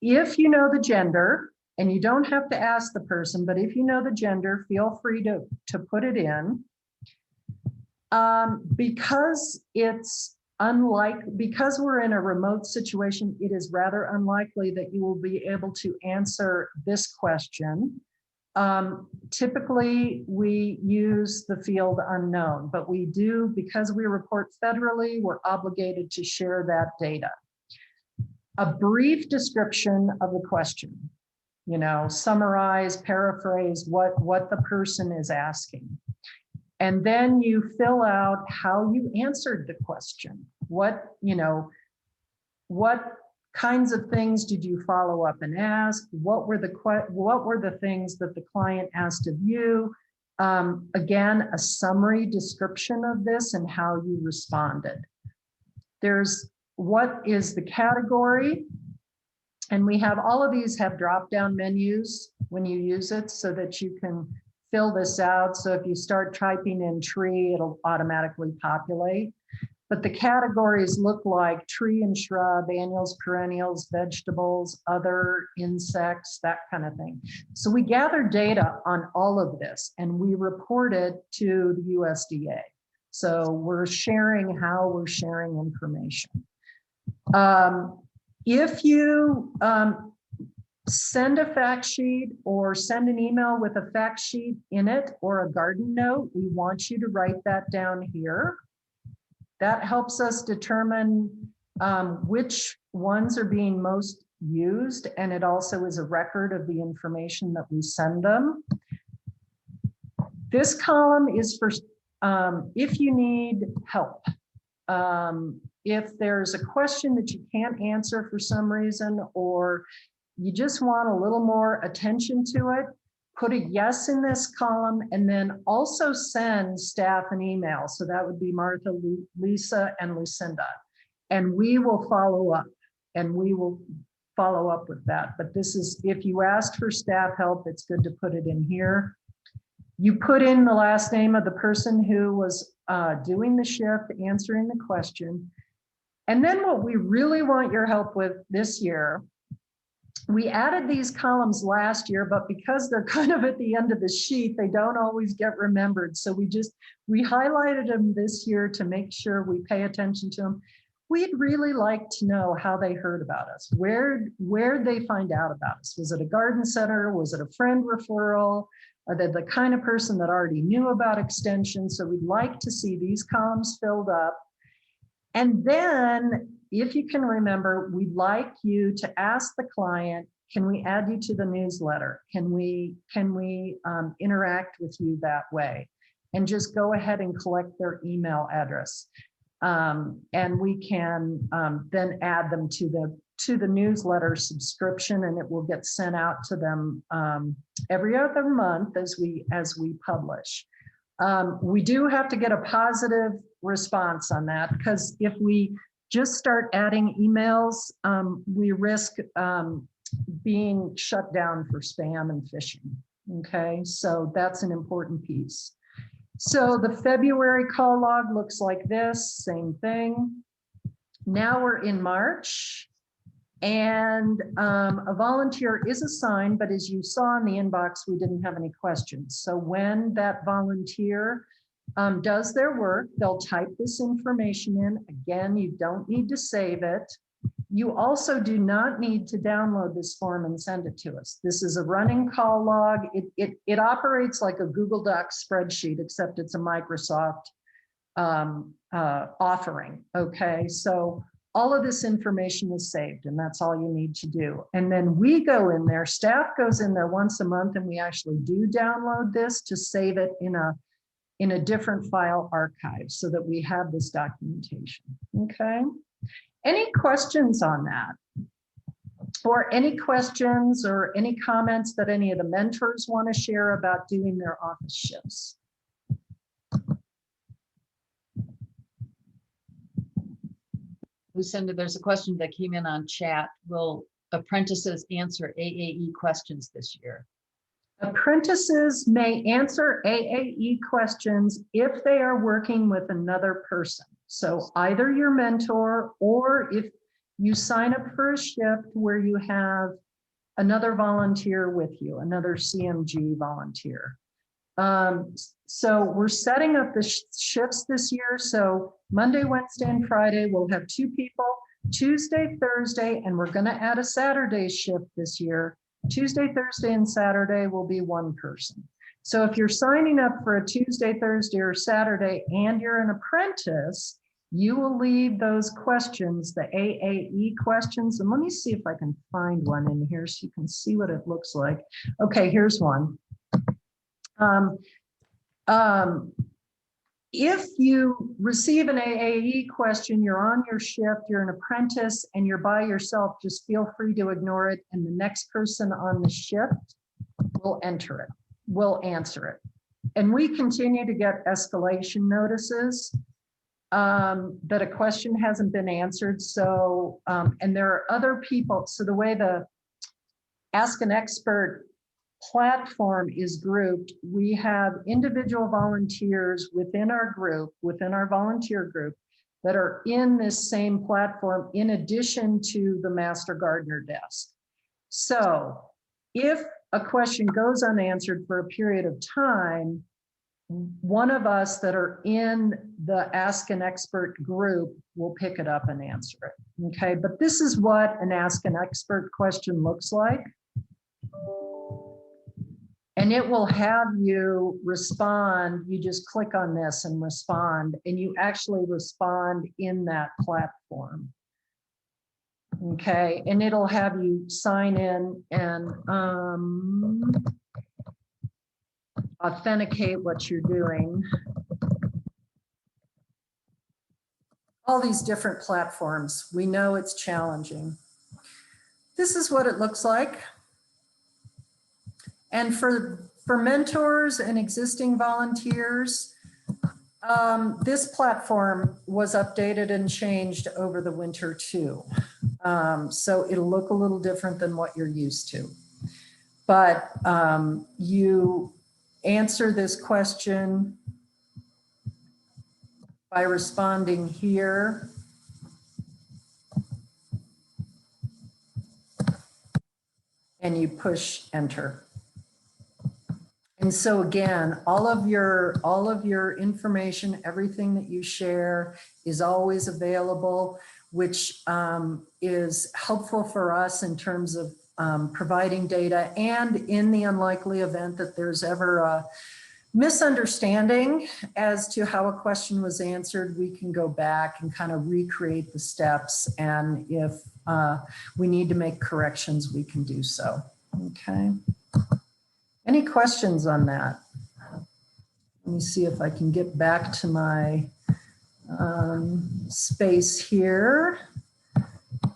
If you know the gender, and you don't have to ask the person, but if you know the gender, feel free to put it in. Because we're in a remote situation, it is rather unlikely that you will be able to answer this question. Typically, we use the field unknown, but we do, because we report federally, we're obligated to share that data. A brief description of the question, summarize, paraphrase what the person is asking. And then you fill out how you answered the question. What kinds of things did you follow up and ask? What were the things that the client asked of you? Again, a summary description of this and how you responded. There's what is the category? And we have all of these have drop-down menus when you use it so that you can fill this out. So if you start typing in tree, it'll automatically populate. But the categories look like tree and shrub, annuals, perennials, vegetables, other insects, that kind of thing. So we gather data on all of this and we report it to the USDA. So we're sharing how we're sharing information. If you send a fact sheet or send an email with a fact sheet in it or a garden note, we want you to write that down here. That helps us determine which ones are being most used, and it also is a record of the information that we send them. This column is for if you need help. If there's a question that you can't answer for some reason, or you just want a little more attention to it, put a yes in this column and then also send staff an email. So that would be Martha, Lisa, and Lucinda. And we will follow up with that. But this is, if you asked for staff help, it's good to put it in here. You put in the last name of the person who was doing the shift, answering the question. And then what we really want your help with this year, we added these columns last year, but because they're kind of at the end of the sheet, they don't always get remembered. So we highlighted them this year to make sure we pay attention to them. We'd really like to know how they heard about us. Where'd they find out about us? Was it a garden center? Was it a friend referral? Are they the kind of person that already knew about extension? So we'd like to see these columns filled up. And then, if you can remember, we'd like you to ask the client, can we add you to the newsletter? Can we interact with you that way? And just go ahead and collect their email address. And we can then add them to the newsletter subscription, and it will get sent out to them every other month as we publish. We do have to get a positive response on that, because if we just start adding emails, we risk being shut down for spam and phishing. Okay, so that's an important piece. So the February call log looks like this, same thing. Now we're in March, and a volunteer is assigned, but as you saw in the inbox, we didn't have any questions. So when that volunteer does their work, they'll type this information in. Again, you don't need to save it. You also do not need to download this form and send it to us. This is a running call log. It operates like a Google Docs spreadsheet, except it's a Microsoft offering. Okay, so all of this information is saved, and that's all you need to do. And then we go in there, staff goes in there once a month, and we actually do download this to save it in a different file archive so that we have this documentation. Okay. Any questions on that? Or any questions or any comments that any of the mentors want to share about doing their office shifts? Lucinda, there's a question that came in on chat. Will apprentices answer AAE questions this year? Apprentices may answer AAE questions if they are working with another person. So either your mentor, or if you sign up for a shift where you have another volunteer with you, another CMG volunteer. So we're setting up the shifts this year. So Monday, Wednesday, and Friday, we'll have 2 people, Tuesday, Thursday, and we're going to add a Saturday shift this year. Tuesday, Thursday, and Saturday will be 1 person. So if you're signing up for a Tuesday, Thursday, or Saturday, and you're an apprentice, you will leave those questions, the AAE questions. And let me see if I can find one in here so you can see what it looks like. Okay, here's one. If you receive an AAE question, you're on your shift, you're an apprentice, and you're by yourself, just feel free to ignore it, and the next person on the shift will enter it, will answer it. And we continue to get escalation notices that a question hasn't been answered. So, and there are other people. So the way the Ask an Expert platform is grouped, we have individual volunteers within our group, within our volunteer group, that are in this same platform in addition to the Master Gardener desk. So if a question goes unanswered for a period of time, one of us that are in the Ask an Expert group will pick it up and answer it. Okay, but this is what an Ask an Expert question looks like. And it will have you respond. You just click on this and respond, and you actually respond in that platform. Okay, and it'll have you sign in and authenticate what you're doing. All these different platforms. We know it's challenging. This is what it looks like. And for mentors and existing volunteers, this platform was updated and changed over the winter too. So it'll look a little different than what you're used to. But you answer this question by responding here. And you push enter. And so again, all of your information, everything that you share is always available, which is helpful for us in terms of providing data, and in the unlikely event that there's ever a misunderstanding as to how a question was answered, we can go back and kind of recreate the steps. And if we need to make corrections, we can do so. Okay. Any questions on that? Let me see if I can get back to my space here.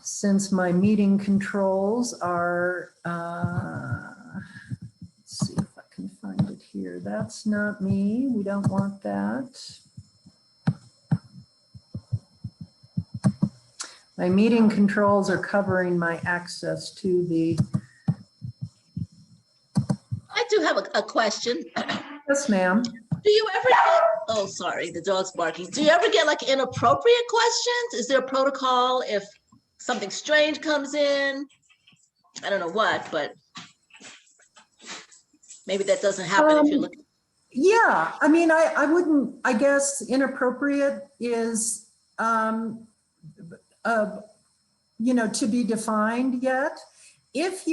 Since my meeting controls are, let's see if I can find it here. That's not me. We don't want that. My meeting controls are covering my access to the. I do have a question. Yes, ma'am. Do you ever get, oh, sorry, the dog's barking. Do you ever get like inappropriate questions? Is there a protocol if something strange comes in? I don't know what, but maybe that doesn't happen if you're looking. Yeah, I mean, I wouldn't, I guess inappropriate is, you know, to be defined yet. If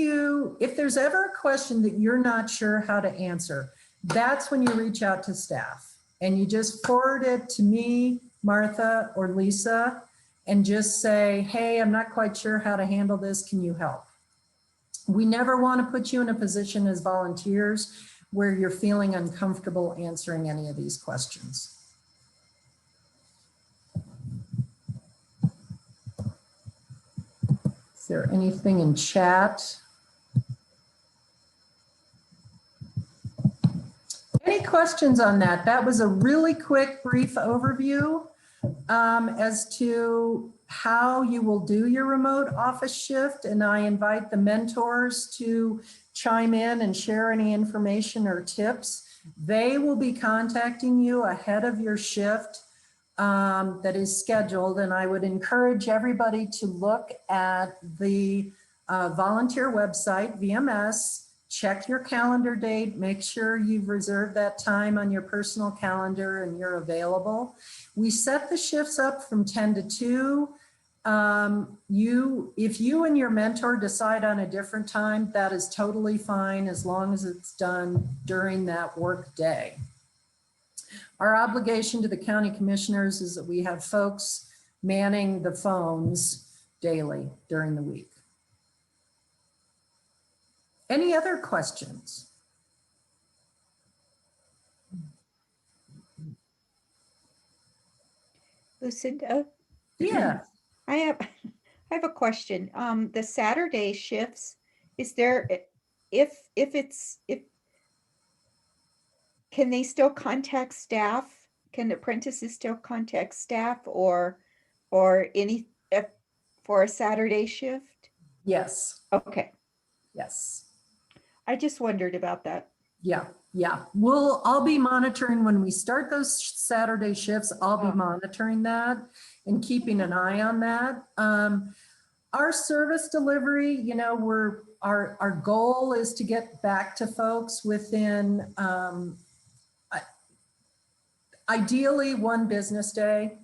there's ever a question that you're not sure how to answer, that's when you reach out to staff and you just forward it to me, Martha, or Lisa, and just say, hey, I'm not quite sure how to handle this. Can you help? We never want to put you in a position as volunteers where you're feeling uncomfortable answering any of these questions. Is there anything in chat? Any questions on that? That was a really quick, brief overview as to how you will do your remote office shift. And I invite the mentors to chime in and share any information or tips. They will be contacting you ahead of your shift that is scheduled. And I would encourage everybody to look at the volunteer website, VMS, check your calendar date, make sure you've reserved that time on your personal calendar and you're available. We set the shifts up from 10 to 2. If you and your mentor decide on a different time, that is totally fine as long as it's done during that work day. Our obligation to the county commissioners is that we have folks manning the phones daily during the week. Any other questions? Lucinda, Yeah. I have, I have a question. The Saturday shifts, is there, if, can they still contact staff? Can the apprentices still contact staff or any, for a Saturday shift? Yes. Okay, Yes. I just wondered about that. Yeah. Yeah. I'll be monitoring when we start those Saturday shifts. I'll be monitoring that and keeping an eye on that. Our service delivery, you know, our goal is to get back to folks within ideally one business day.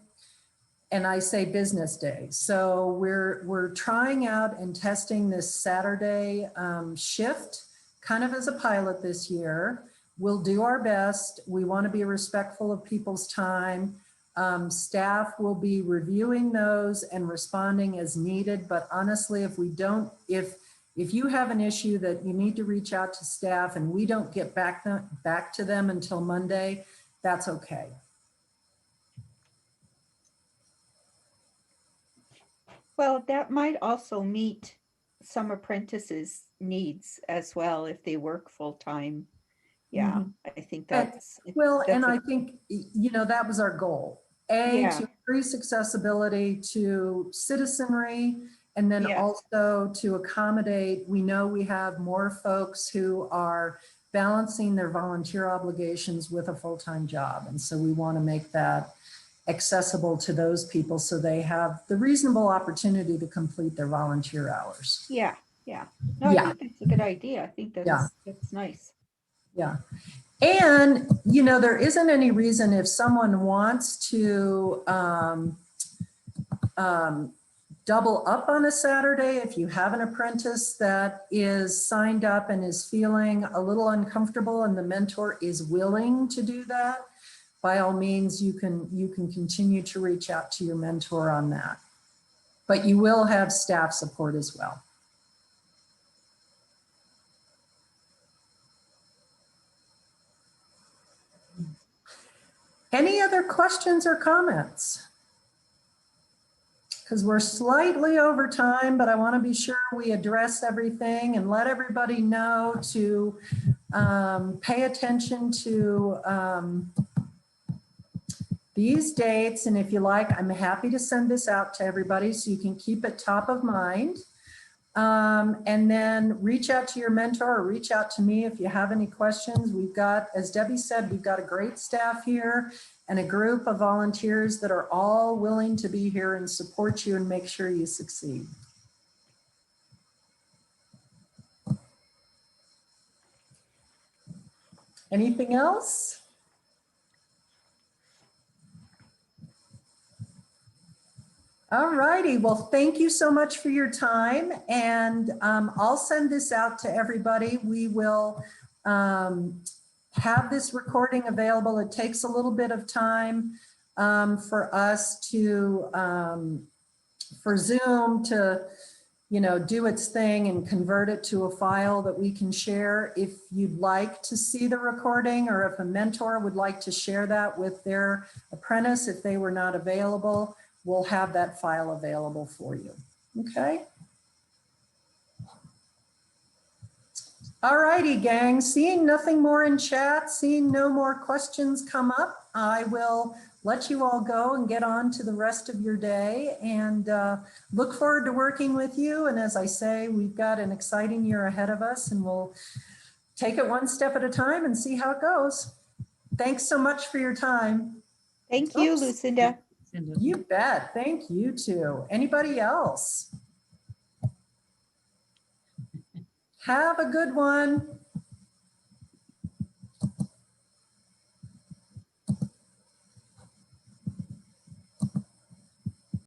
And I say business day. So we're trying out and testing this Saturday shift kind of as a pilot this year. We'll do our best. We want to be respectful of people's time. Staff will be reviewing those and responding as needed. But honestly, if you have an issue that you need to reach out to staff and we don't get back to them until Monday, that's okay. Well, that might also meet some apprentices' needs as well if they work full-time. Yeah, I think that's. Well, and that's I think, you know, that was our goal. A, Yeah. to increase accessibility to citizenry, and then Yes. also to accommodate, we know we have more folks who are balancing their volunteer obligations with a full-time job. And so we want to make that accessible to those people so they have the reasonable opportunity to complete their volunteer hours. Yeah, yeah. No, I Yeah. think that's a good idea. I think Yeah. that's nice. Yeah. And, you know, there isn't any reason if someone wants to double up on a Saturday, if you have an apprentice that is signed up and is feeling a little uncomfortable and the mentor is willing to do that, by all means, you can continue to reach out to your mentor on that. But you will have staff support as well. Any other questions or comments? Because we're slightly over time, but I want to be sure we address everything and let everybody know to pay attention to these dates. And if you like, I'm happy to send this out to everybody so you can keep it top of mind. And then reach out to your mentor or reach out to me if you have any questions. We've got, as Debbie said, we've got a great staff here and a group of volunteers that are all willing to be here and support you and make sure you succeed. Anything else? All righty. Well, thank you so much for your time. And I'll send this out to everybody. We will have this recording available. It takes a little bit of time for us to, for Zoom to, you know, do its thing and convert it to a file that we can share. If you'd like to see the recording or if a mentor would like to share that with their apprentice, if they were not available, we'll have that file available for you. Okay. All righty, gang. Seeing nothing more in chat, seeing no more questions come up, I will let you all go and get on to the rest of your day and look forward to working with you. And as I say, we've got an exciting year ahead of us and we'll take it one step at a time and see how it goes. Thanks so much for your time. Thank you, Oops. Lucinda. You bet. Thank you too. Anybody else? Have a good one.